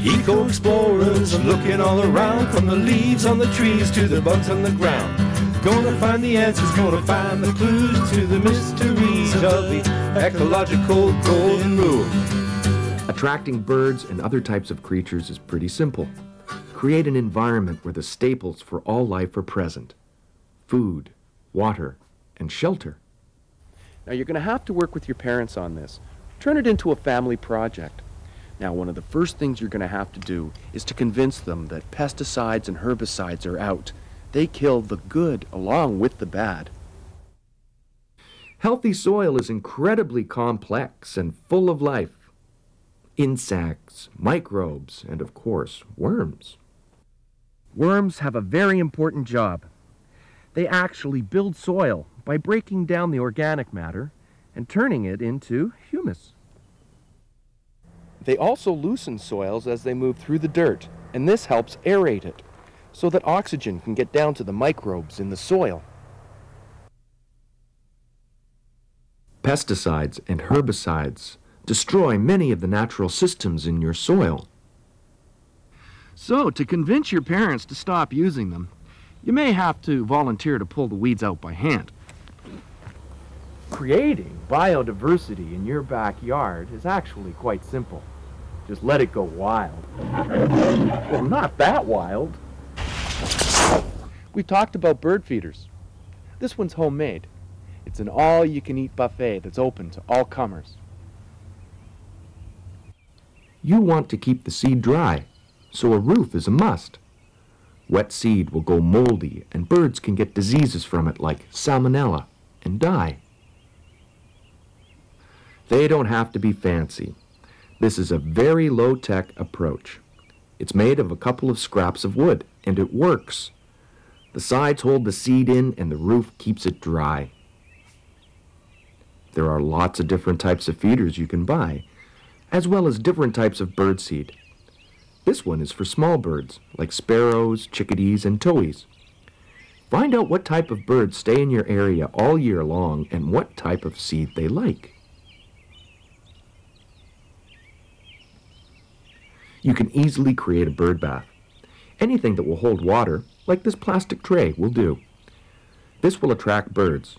Eco-explorers looking all around, from the leaves on the trees to the bugs on the ground. Gonna find the answers, gonna find the clues to the mysteries of the ecological golden rule. Attracting birds and other types of creatures is pretty simple. Create an environment where the staples for all life are present: food, water, and shelter. Now you're going to have to work with your parents on this. Turn it into a family project. Now one of the first things you're going to have to do is to convince them that pesticides and herbicides are out. They kill the good along with the bad. Healthy soil is incredibly complex and full of life. Insects, microbes, and of course, worms. Worms have a very important job. They actually build soil by breaking down the organic matter and turning it into humus. They also loosen soils as they move through the dirt, and this helps aerate it, so that oxygen can get down to the microbes in the soil. Pesticides and herbicides destroy many of the natural systems in your soil. So, to convince your parents to stop using them, you may have to volunteer to pull the weeds out by hand. Creating biodiversity in your backyard is actually quite simple. Just let it go wild. Well, not that wild. We talked about bird feeders. This one's homemade. It's an all-you-can-eat buffet that's open to all comers. You want to keep the seed dry, so a roof is a must. Wet seed will go moldy, and birds can get diseases from it like salmonella and die. They don't have to be fancy. This is a very low-tech approach. It's made of a couple of scraps of wood, and it works. The sides hold the seed in, and the roof keeps it dry. There are lots of different types of feeders you can buy, as well as different types of bird seed. This one is for small birds, like sparrows, chickadees, and towhees. Find out what type of birds stay in your area all year long and what type of seed they like. You can easily create a bird bath. Anything that will hold water, like this plastic tray, will do. This will attract birds,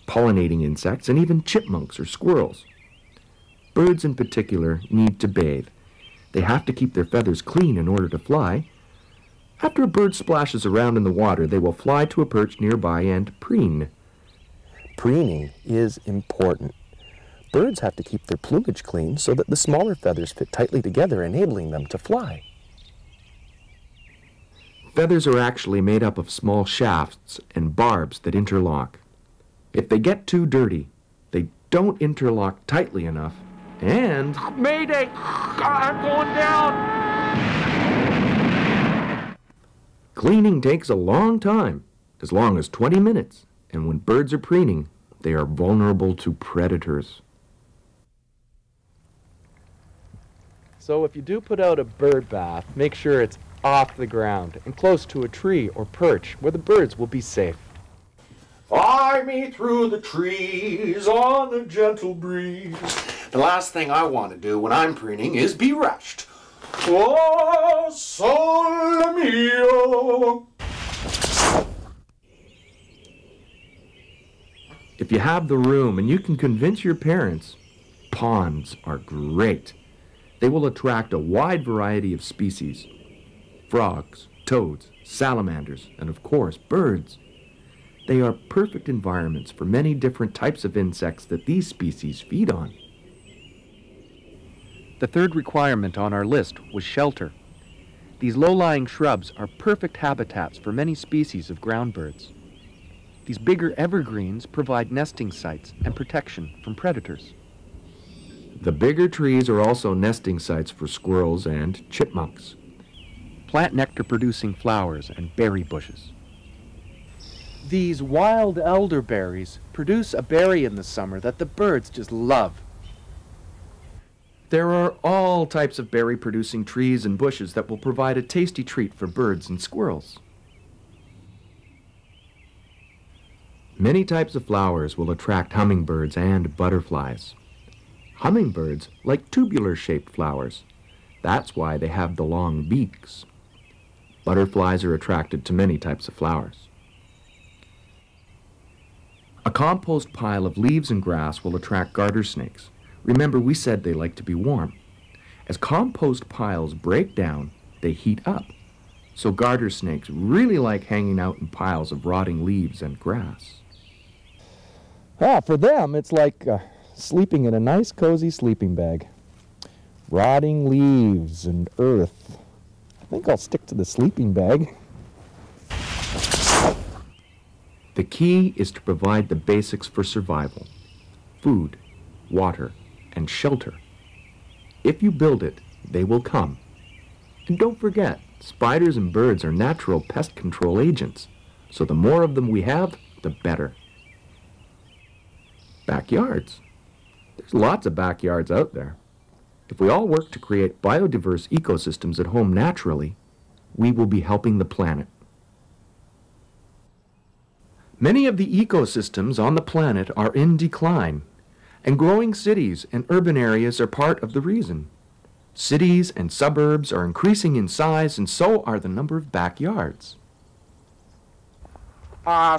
pollinating insects, and even chipmunks or squirrels. Birds in particular need to bathe. They have to keep their feathers clean in order to fly. After a bird splashes around in the water, they will fly to a perch nearby and preen. Preening is important. Birds have to keep their plumage clean so that the smaller feathers fit tightly together, enabling them to fly. Feathers are actually made up of small shafts and barbs that interlock. If they get too dirty, they don't interlock tightly enough, and... Mayday! I'm going down! Cleaning takes a long time, as long as 20 minutes, and when birds are preening, they are vulnerable to predators. So if you do put out a bird bath, make sure it's off the ground and close to a tree or perch where the birds will be safe. Fly me through the trees on a gentle breeze. The last thing I want to do when I'm preening is be rushed. Oh, sole mio. If you have the room and you can convince your parents, ponds are great. They will attract a wide variety of species: frogs, toads, salamanders, and of course, birds. They are perfect environments for many different types of insects that these species feed on. The third requirement on our list was shelter. These low-lying shrubs are perfect habitats for many species of ground birds. These bigger evergreens provide nesting sites and protection from predators. The bigger trees are also nesting sites for squirrels and chipmunks. Plant nectar-producing flowers and berry bushes. These wild elderberries produce a berry in the summer that the birds just love. There are all types of berry-producing trees and bushes that will provide a tasty treat for birds and squirrels. Many types of flowers will attract hummingbirds and butterflies. Hummingbirds like tubular-shaped flowers. That's why they have the long beaks. Butterflies are attracted to many types of flowers. A compost pile of leaves and grass will attract garter snakes. Remember, we said they like to be warm. As compost piles break down, they heat up. So garter snakes really like hanging out in piles of rotting leaves and grass. For them, it's like sleeping in a nice, cozy sleeping bag. Rotting leaves and earth. I think I'll stick to the sleeping bag. The key is to provide the basics for survival: food, water, and shelter. If you build it, they will come. And don't forget, spiders and birds are natural pest control agents, so the more of them we have, the better. Backyards. There's lots of backyards out there. If we all work to create biodiverse ecosystems at home naturally, we will be helping the planet. Many of the ecosystems on the planet are in decline, and growing cities and urban areas are part of the reason. Cities and suburbs are increasing in size, and so are the number of backyards.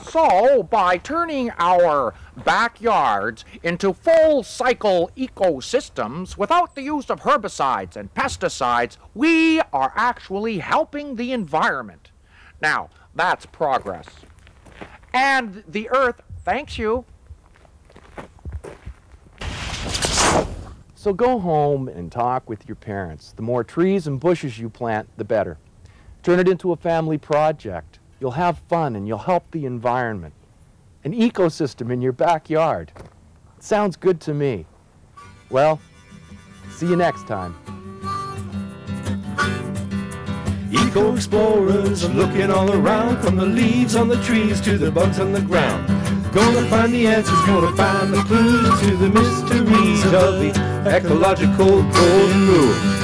So, by turning our backyards into full-cycle ecosystems without the use of herbicides and pesticides, we are actually helping the environment. Now, that's progress. And the Earth thanks you. So go home and talk with your parents. The more trees and bushes you plant, the better. Turn it into a family project. You'll have fun and you'll help the environment. An ecosystem in your backyard. Sounds good to me. Well, see you next time. Eco explorers looking all around, from the leaves on the trees to the bugs on the ground. Gonna find the answers, gonna find the clues to the mysteries of the ecological golden rule.